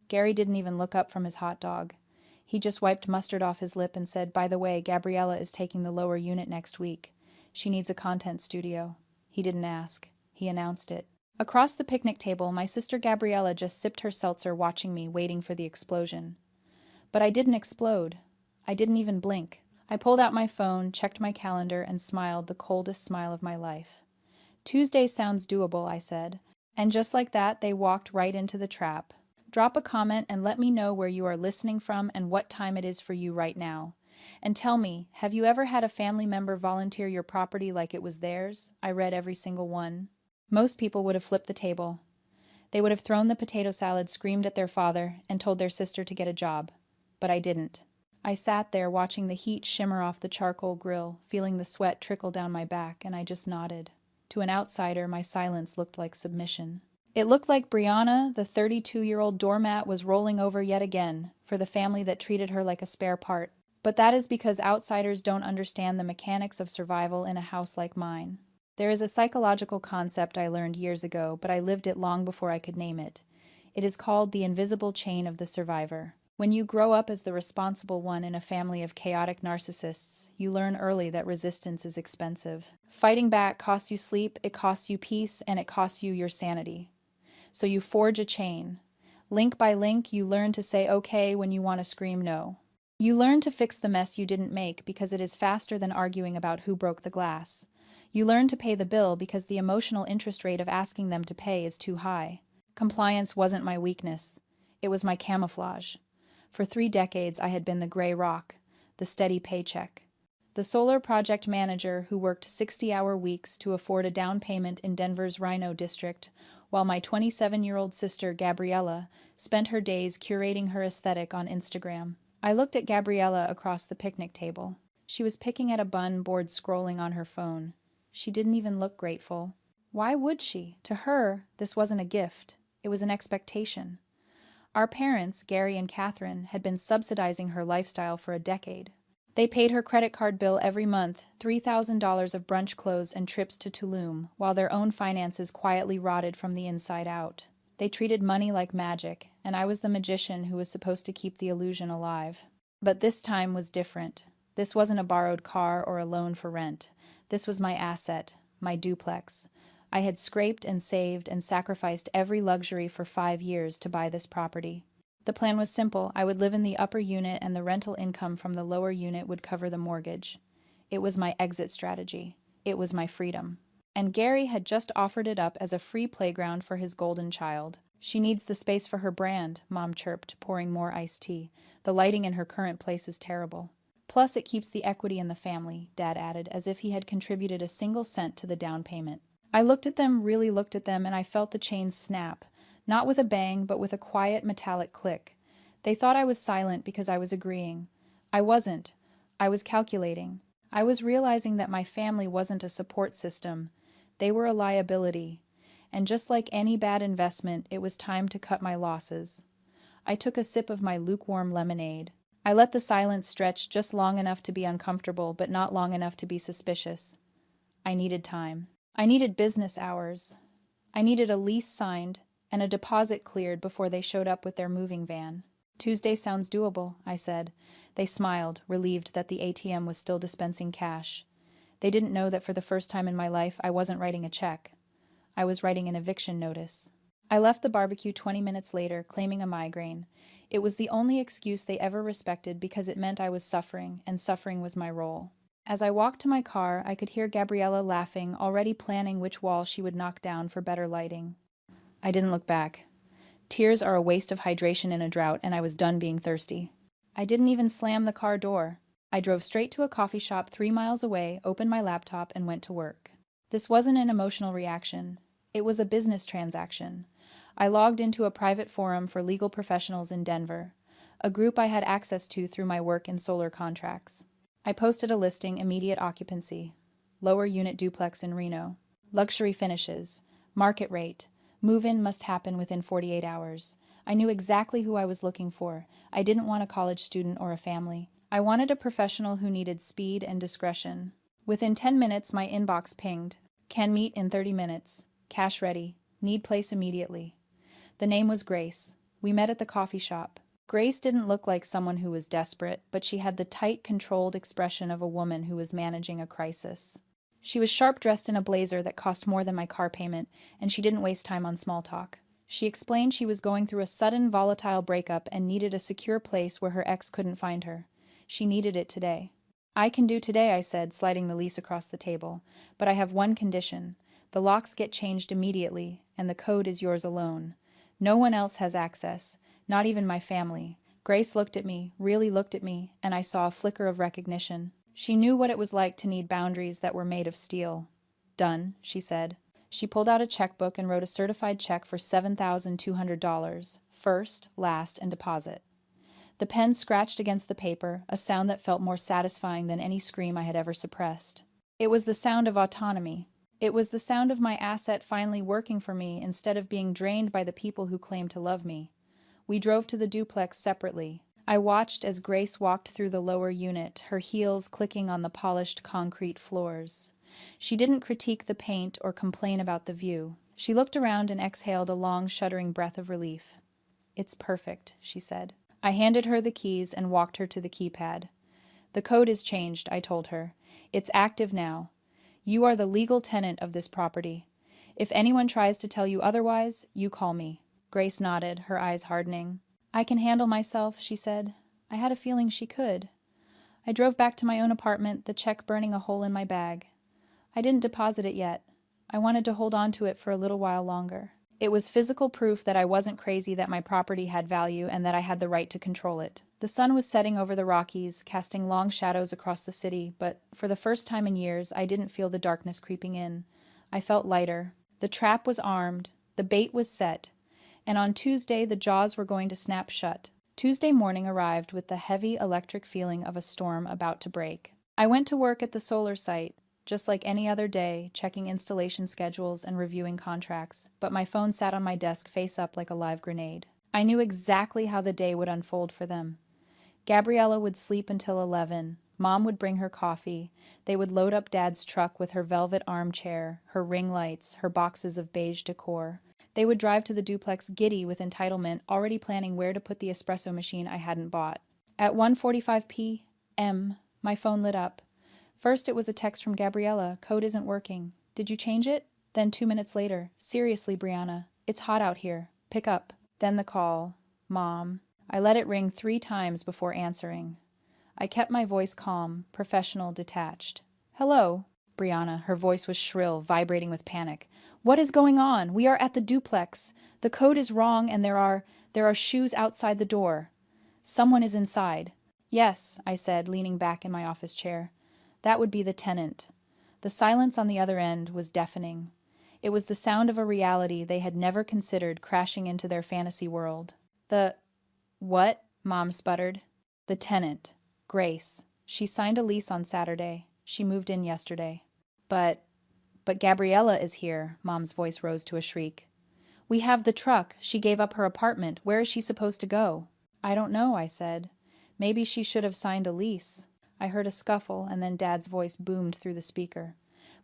Gary didn't even look up from his hot dog. He just wiped mustard off his lip and said, "By the way, Gabriella is taking the lower unit next week. She needs a content studio." He didn't ask. He announced it. Across the picnic table, my sister Gabriella just sipped her seltzer, watching me, waiting for the explosion. But I didn't explode. I didn't even blink. I pulled out my phone, checked my calendar, and smiled the coldest smile of my life. "Tuesday sounds doable," I said. And just like that, they walked right into the trap. Drop a comment and let me know where you are listening from and what time it is for you right now. And tell me, have you ever had a family member volunteer your property like it was theirs? I read every single one. Most people would have flipped the table. They would have thrown the potato salad, screamed at their father, and told their sister to get a job. But I didn't. I sat there watching the heat shimmer off the charcoal grill, feeling the sweat trickle down my back, and I just nodded. To an outsider, my silence looked like submission. It looked like Brianna, the 32-year-old doormat, was rolling over yet again for the family that treated her like a spare part. But that is because outsiders don't understand the mechanics of survival in a house like mine. There is a psychological concept I learned years ago, but I lived it long before I could name it. It is called the invisible chain of the survivor. When you grow up as the responsible one in a family of chaotic narcissists, you learn early that resistance is expensive. Fighting back costs you sleep, it costs you peace, and it costs you your sanity. So you forge a chain. Link by link, you learn to say okay when you want to scream no. You learn to fix the mess you didn't make because it is faster than arguing about who broke the glass. You learn to pay the bill because the emotional interest rate of asking them to pay is too high. Compliance wasn't my weakness. It was my camouflage. For 3 decades, I had been the gray rock, the steady paycheck. The solar project manager who worked 60-hour weeks to afford a down payment in Denver's Rhino district, while my 27-year-old sister, Gabriella, spent her days curating her aesthetic on Instagram. I looked at Gabriella across the picnic table. She was picking at a bun, bored scrolling on her phone. She didn't even look grateful. Why would she? To her, this wasn't a gift. It was an expectation. Our parents, Gary and Catherine, had been subsidizing her lifestyle for a decade. They paid her credit card bill every month, $3,000 of brunch clothes and trips to Tulum, while their own finances quietly rotted from the inside out. They treated money like magic, and I was the magician who was supposed to keep the illusion alive. But this time was different. This wasn't a borrowed car or a loan for rent. This was my asset, my duplex. I had scraped and saved and sacrificed every luxury for 5 years to buy this property. The plan was simple. I would live in the upper unit and the rental income from the lower unit would cover the mortgage. It was my exit strategy. It was my freedom. And Gary had just offered it up as a free playground for his golden child. "She needs the space for her brand," Mom chirped, pouring more iced tea. "The lighting in her current place is terrible. Plus, it keeps the equity in the family," Dad added, as if he had contributed a single cent to the down payment. I looked at them, really looked at them, and I felt the chains snap. Not with a bang, but with a quiet metallic click. They thought I was silent because I was agreeing. I wasn't. I was calculating. I was realizing that my family wasn't a support system. They were a liability. And just like any bad investment, it was time to cut my losses. I took a sip of my lukewarm lemonade. I let the silence stretch just long enough to be uncomfortable, but not long enough to be suspicious. I needed time. I needed business hours. I needed a lease signed and a deposit cleared before they showed up with their moving van. "Tuesday sounds doable," I said. They smiled, relieved that the ATM was still dispensing cash. They didn't know that for the first time in my life, I wasn't writing a check. I was writing an eviction notice. I left the barbecue 20 minutes later, claiming a migraine. It was the only excuse they ever respected because it meant I was suffering, and suffering was my role. As I walked to my car, I could hear Gabriella laughing, already planning which wall she would knock down for better lighting. I didn't look back. Tears are a waste of hydration in a drought, and I was done being thirsty. I didn't even slam the car door. I drove straight to a coffee shop 3 miles away, opened my laptop, and went to work. This wasn't an emotional reaction. It was a business transaction. I logged into a private forum for legal professionals in Denver, a group I had access to through my work in solar contracts. I posted a listing: immediate occupancy, lower unit duplex in Reno, luxury finishes, market rate, move-in must happen within 48 hours. I knew exactly who I was looking for. I didn't want a college student or a family. I wanted a professional who needed speed and discretion. Within 10 minutes, my inbox pinged. "Can meet in 30 minutes. Cash ready. Need place immediately." The name was Grace. We met at the coffee shop. Grace didn't look like someone who was desperate, but she had the tight, controlled expression of a woman who was managing a crisis. She was sharp-dressed in a blazer that cost more than my car payment, and she didn't waste time on small talk. She explained she was going through a sudden, volatile breakup and needed a secure place where her ex couldn't find her. She needed it today. I can do today, I said, sliding the lease across the table. But I have one condition. The locks get changed immediately, and the code is yours alone. No one else has access, not even my family. Grace looked at me, really looked at me, and I saw a flicker of recognition. She knew what it was like to need boundaries that were made of steel. Done, she said. She pulled out a checkbook and wrote a certified check for $7,200, first, last, and deposit. The pen scratched against the paper, a sound that felt more satisfying than any scream I had ever suppressed. It was the sound of autonomy. It was the sound of my asset finally working for me instead of being drained by the people who claimed to love me. We drove to the duplex separately. I watched as Grace walked through the lower unit, her heels clicking on the polished concrete floors. She didn't critique the paint or complain about the view. She looked around and exhaled a long, shuddering breath of relief. "It's perfect," she said. I handed her the keys and walked her to the keypad. "The code is changed," I told her. "It's active now. You are the legal tenant of this property. If anyone tries to tell you otherwise, you call me." Grace nodded, her eyes hardening. "I can handle myself," she said. I had a feeling she could. I drove back to my own apartment, the check burning a hole in my bag. I didn't deposit it yet. I wanted to hold on to it for a little while longer. It was physical proof that I wasn't crazy, that my property had value, and that I had the right to control it. The sun was setting over the Rockies, casting long shadows across the city, but for the first time in years, I didn't feel the darkness creeping in. I felt lighter. The trap was armed. The bait was set. And on Tuesday, the jaws were going to snap shut. Tuesday morning arrived with the heavy electric feeling of a storm about to break. I went to work at the solar site, just like any other day, checking installation schedules and reviewing contracts, but my phone sat on my desk face up like a live grenade. I knew exactly how the day would unfold for them. Gabriella would sleep until 11. Mom would bring her coffee. They would load up Dad's truck with her velvet armchair, her ring lights, her boxes of beige decor. They would drive to the duplex giddy with entitlement, already planning where to put the espresso machine I hadn't bought. At 1:45 p.m., my phone lit up. First, it was a text from Gabriella. "Code isn't working. Did you change it?" Then 2 minutes later, "Seriously, Brianna, it's hot out here. Pick up." Then the call. "Mom." I let it ring 3 times before answering. I kept my voice calm, professional, detached. "Hello." Brianna, her voice was shrill, vibrating with panic. "What is going on? We are at the duplex. The code is wrong and there are shoes outside the door. Someone is inside." "Yes," I said, leaning back in my office chair. That would be the tenant. The silence on the other end was deafening. It was the sound of a reality they had never considered crashing into their fantasy world. What?" Mom sputtered. "The tenant. Grace. She signed a lease on Saturday. She moved in yesterday." But Gabriella is here," Mom's voice rose to a shriek. "We have the truck. She gave up her apartment. Where is she supposed to go?" "I don't know," I said. "Maybe she should have signed a lease." I heard a scuffle, and then Dad's voice boomed through the speaker.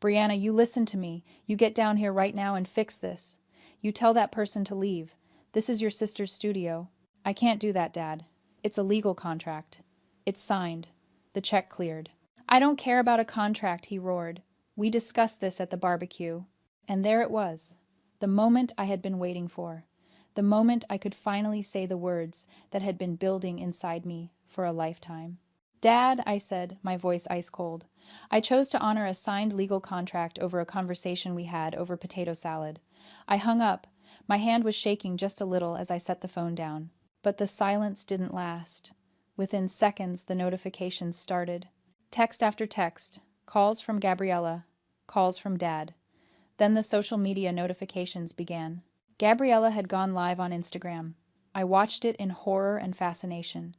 "Brianna, you listen to me. You get down here right now and fix this. You tell that person to leave. This is your sister's studio." "I can't do that, Dad. It's a legal contract." "It's signed." The check cleared. "I don't care about a contract," he roared. "We discussed this at the barbecue." And there it was. The moment I had been waiting for. The moment I could finally say the words that had been building inside me for a lifetime. "Dad," I said, my voice ice cold. I chose to honor a signed legal contract over a conversation we had over potato salad. I hung up. My hand was shaking just a little as I set the phone down. But the silence didn't last. Within seconds, the notifications started. Text after text. Calls from Gabriella. Calls from Dad. Then the social media notifications began. Gabriella had gone live on Instagram. I watched it in horror and fascination.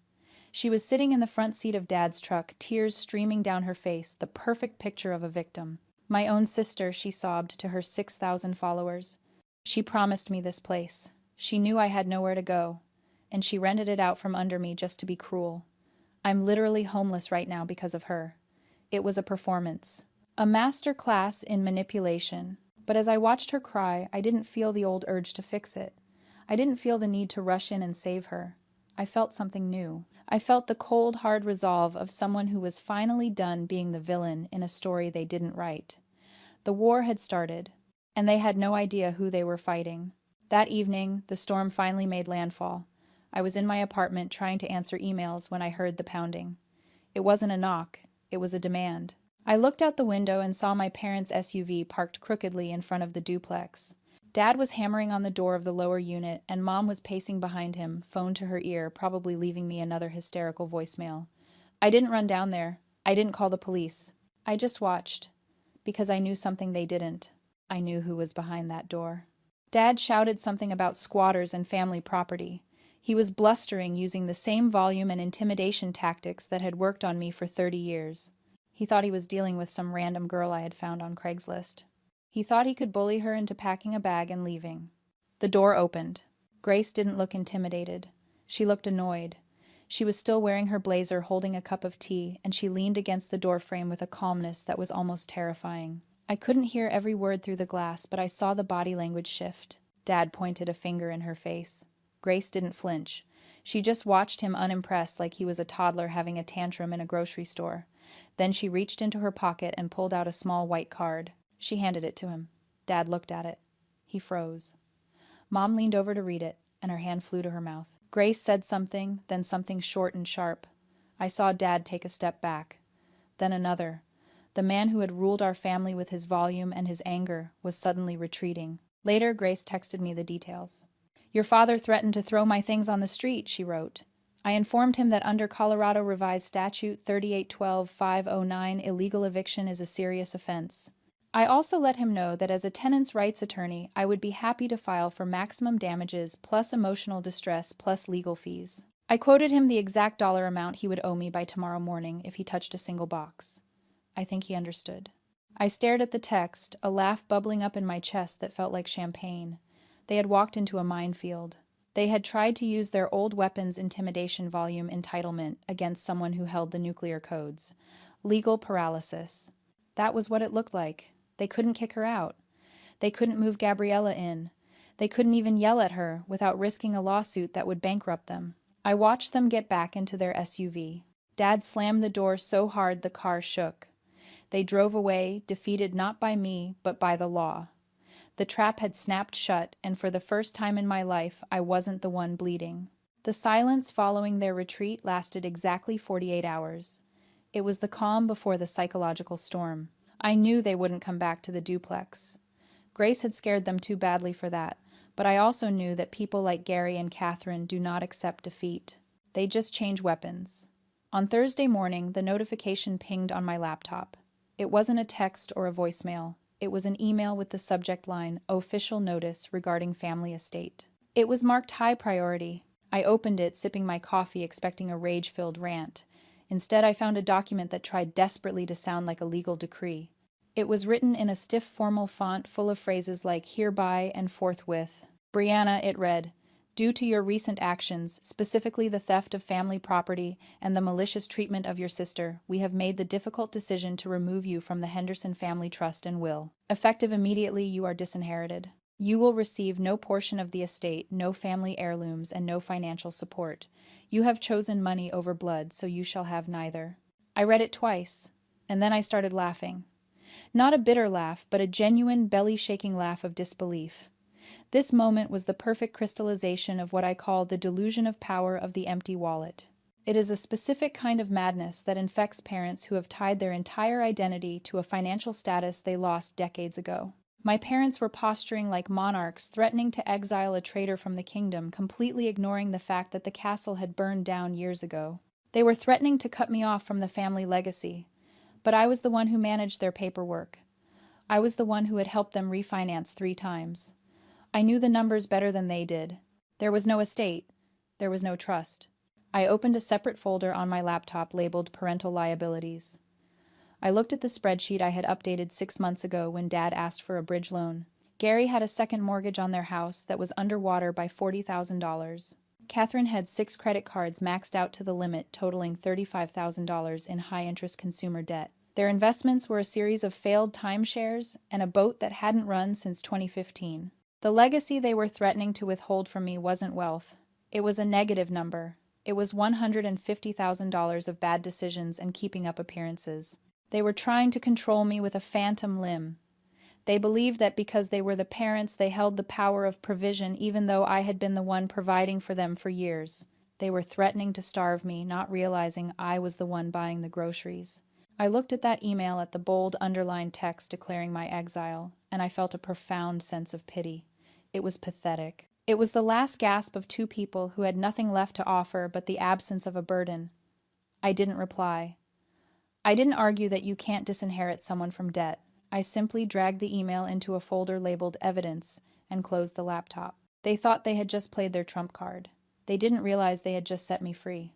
She was sitting in the front seat of Dad's truck, tears streaming down her face, the perfect picture of a victim. "My own sister," she sobbed to her 6,000 followers. "She promised me this place. She knew I had nowhere to go. And she rented it out from under me just to be cruel. I'm literally homeless right now because of her." It was a performance. A master class in manipulation. But as I watched her cry, I didn't feel the old urge to fix it. I didn't feel the need to rush in and save her. I felt something new. I felt the cold, hard resolve of someone who was finally done being the villain in a story they didn't write. The war had started, and they had no idea who they were fighting. That evening, the storm finally made landfall. I was in my apartment trying to answer emails when I heard the pounding. It wasn't a knock, it was a demand. I looked out the window and saw my parents' SUV parked crookedly in front of the duplex. Dad was hammering on the door of the lower unit, and Mom was pacing behind him, phone to her ear, probably leaving me another hysterical voicemail. I didn't run down there. I didn't call the police. I just watched. Because I knew something they didn't. I knew who was behind that door. Dad shouted something about squatters and family property. He was blustering, using the same volume and intimidation tactics that had worked on me for 30 years. He thought he was dealing with some random girl I had found on Craigslist. He thought he could bully her into packing a bag and leaving. The door opened. Grace didn't look intimidated. She looked annoyed. She was still wearing her blazer, holding a cup of tea, and she leaned against the doorframe with a calmness that was almost terrifying. I couldn't hear every word through the glass, but I saw the body language shift. Dad pointed a finger in her face. Grace didn't flinch. She just watched him unimpressed, like he was a toddler having a tantrum in a grocery store. Then she reached into her pocket and pulled out a small white card. She handed it to him. Dad looked at it. He froze. Mom leaned over to read it, and her hand flew to her mouth. Grace said something, then something short and sharp. I saw Dad take a step back. Then another. The man who had ruled our family with his volume and his anger was suddenly retreating. Later, Grace texted me the details. "Your father threatened to throw my things on the street," she wrote. "I informed him that under Colorado Revised Statute 3812-509, illegal eviction is a serious offense. I also let him know that as a tenants' rights attorney, I would be happy to file for maximum damages plus emotional distress plus legal fees. I quoted him the exact dollar amount he would owe me by tomorrow morning if he touched a single box. I think he understood." I stared at the text, a laugh bubbling up in my chest that felt like champagne. They had walked into a minefield. They had tried to use their old weapons intimidation volume entitlement against someone who held the nuclear codes. Legal paralysis. That was what it looked like. They couldn't kick her out. They couldn't move Gabriella in. They couldn't even yell at her without risking a lawsuit that would bankrupt them. I watched them get back into their SUV. Dad slammed the door so hard the car shook. They drove away, defeated not by me, but by the law. The trap had snapped shut, and for the first time in my life, I wasn't the one bleeding. The silence following their retreat lasted exactly 48 hours. It was the calm before the psychological storm. I knew they wouldn't come back to the duplex. Grace had scared them too badly for that, but I also knew that people like Gary and Catherine do not accept defeat. They just change weapons. On Thursday morning, the notification pinged on my laptop. It wasn't a text or a voicemail. It was an email with the subject line, "Official notice regarding family estate." It was marked high priority. I opened it, sipping my coffee, expecting a rage-filled rant. Instead, I found a document that tried desperately to sound like a legal decree. It was written in a stiff, formal font full of phrases like "hereby" and "forthwith." "Brianna," it read, "due to your recent actions, specifically the theft of family property and the malicious treatment of your sister, we have made the difficult decision to remove you from the Henderson Family Trust and Will. Effective immediately, you are disinherited. You will receive no portion of the estate, no family heirlooms, and no financial support. You have chosen money over blood, so you shall have neither." I read it twice, and then I started laughing. Not a bitter laugh, but a genuine, belly-shaking laugh of disbelief. This moment was the perfect crystallization of what I call the delusion of power of the empty wallet. It is a specific kind of madness that infects parents who have tied their entire identity to a financial status they lost decades ago. My parents were posturing like monarchs, threatening to exile a traitor from the kingdom, completely ignoring the fact that the castle had burned down years ago. They were threatening to cut me off from the family legacy. But I was the one who managed their paperwork. I was the one who had helped them refinance 3 times. I knew the numbers better than they did. There was no estate. There was no trust. I opened a separate folder on my laptop labeled Parental Liabilities. I looked at the spreadsheet I had updated 6 months ago when Dad asked for a bridge loan. Gary had a second mortgage on their house that was underwater by $40,000. Catherine had 6 credit cards maxed out to the limit, totaling $35,000 in high-interest consumer debt. Their investments were a series of failed timeshares and a boat that hadn't run since 2015. The legacy they were threatening to withhold from me wasn't wealth. It was a negative number. It was $150,000 of bad decisions and keeping up appearances. They were trying to control me with a phantom limb. They believed that because they were the parents, they held the power of provision, even though I had been the one providing for them for years. They were threatening to starve me, not realizing I was the one buying the groceries. I looked at that email at the bold underlined text declaring my exile, and I felt a profound sense of pity. It was pathetic. It was the last gasp of two people who had nothing left to offer but the absence of a burden. I didn't reply. I didn't argue that you can't disinherit someone from debt. I simply dragged the email into a folder labeled Evidence and closed the laptop. They thought they had just played their trump card. They didn't realize they had just set me free.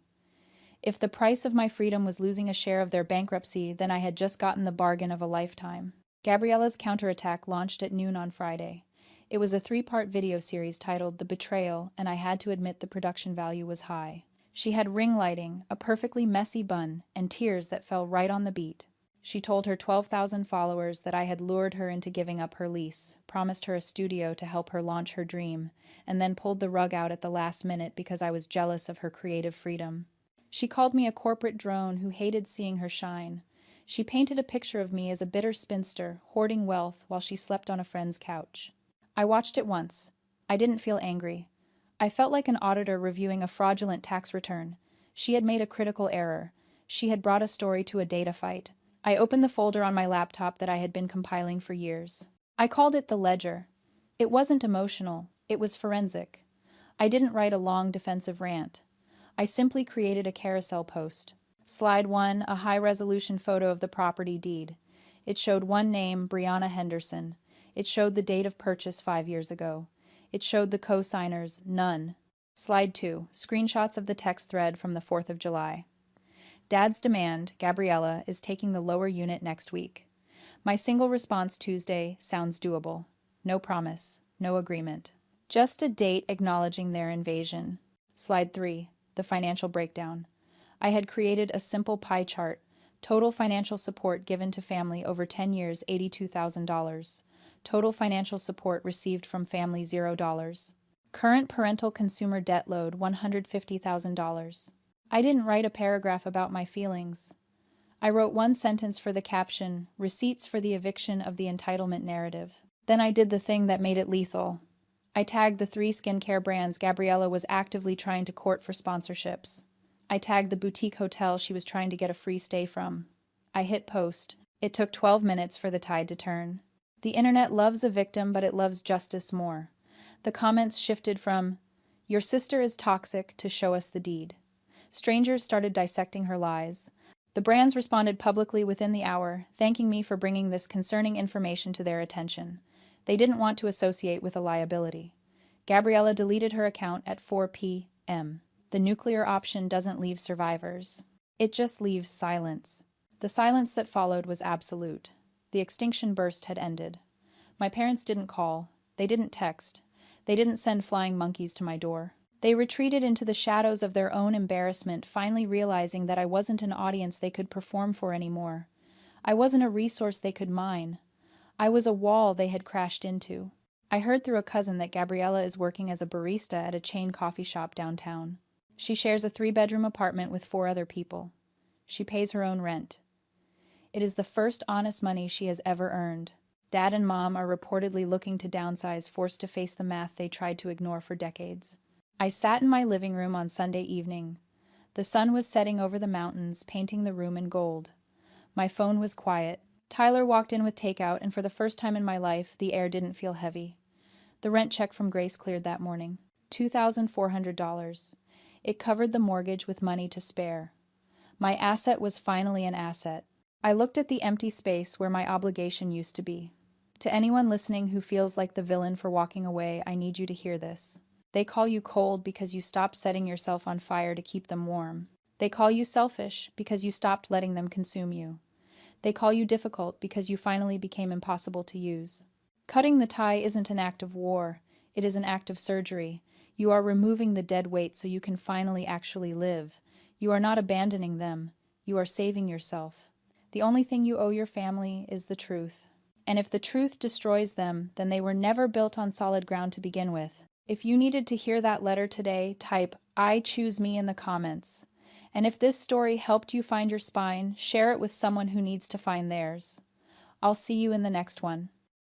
If the price of my freedom was losing a share of their bankruptcy, then I had just gotten the bargain of a lifetime. Gabriella's counterattack launched at noon on Friday. It was a 3-part video series titled The Betrayal, and I had to admit the production value was high. She had ring lighting, a perfectly messy bun, and tears that fell right on the beat. She told her 12,000 followers that I had lured her into giving up her lease, promised her a studio to help her launch her dream, and then pulled the rug out at the last minute because I was jealous of her creative freedom. She called me a corporate drone who hated seeing her shine. She painted a picture of me as a bitter spinster, hoarding wealth while she slept on a friend's couch. I watched it once. I didn't feel angry. I felt like an auditor reviewing a fraudulent tax return. She had made a critical error. She had brought a story to a data fight. I opened the folder on my laptop that I had been compiling for years. I called it the Ledger. It wasn't emotional. It was forensic. I didn't write a long defensive rant. I simply created a carousel post. Slide 1, a high-resolution photo of the property deed. It showed one name, Brianna Henderson. It showed the date of purchase 5 years ago. It showed the co-signers, none. Slide 2, screenshots of the text thread from the 4th of July. Dad's demand, Gabriella, is taking the lower unit next week. My single response Tuesday sounds doable. No promise, no agreement. Just a date acknowledging their invasion. Slide 3, the financial breakdown. I had created a simple pie chart. Total financial support given to family over 10 years, $82,000. Total financial support received from family, $0. Current parental consumer debt load, $150,000. I didn't write a paragraph about my feelings. I wrote one sentence for the caption, Receipts for the eviction of the entitlement narrative. Then I did the thing that made it lethal. I tagged the 3 skincare brands Gabriella was actively trying to court for sponsorships. I tagged the boutique hotel she was trying to get a free stay from. I hit post. It took 12 minutes for the tide to turn. The internet loves a victim, but it loves justice more. The comments shifted from, Your sister is toxic, to show us the deed. Strangers started dissecting her lies. The brands responded publicly within the hour, thanking me for bringing this concerning information to their attention. They didn't want to associate with a liability. Gabriella deleted her account at 4 p.m. The nuclear option doesn't leave survivors. It just leaves silence. The silence that followed was absolute. The extinction burst had ended. My parents didn't call. They didn't text. They didn't send flying monkeys to my door. They retreated into the shadows of their own embarrassment, finally realizing that I wasn't an audience they could perform for anymore. I wasn't a resource they could mine. I was a wall they had crashed into. I heard through a cousin that Gabriella is working as a barista at a chain coffee shop downtown. She shares a 3-bedroom apartment with 4 other people. She pays her own rent. It is the first honest money she has ever earned. Dad and Mom are reportedly looking to downsize, forced to face the math they tried to ignore for decades. I sat in my living room on Sunday evening. The sun was setting over the mountains, painting the room in gold. My phone was quiet. Tyler walked in with takeout, and for the first time in my life, the air didn't feel heavy. The rent check from Grace cleared that morning. $2,400. It covered the mortgage with money to spare. My asset was finally an asset. I looked at the empty space where my obligation used to be. To anyone listening who feels like the villain for walking away, I need you to hear this. They call you cold because you stopped setting yourself on fire to keep them warm. They call you selfish because you stopped letting them consume you. They call you difficult because you finally became impossible to use. Cutting the tie isn't an act of war. It is an act of surgery. You are removing the dead weight so you can finally actually live. You are not abandoning them. You are saving yourself. The only thing you owe your family is the truth. And if the truth destroys them, then they were never built on solid ground to begin with. If you needed to hear that letter today, type "I choose me" in the comments. And if this story helped you find your spine, share it with someone who needs to find theirs. I'll see you in the next one.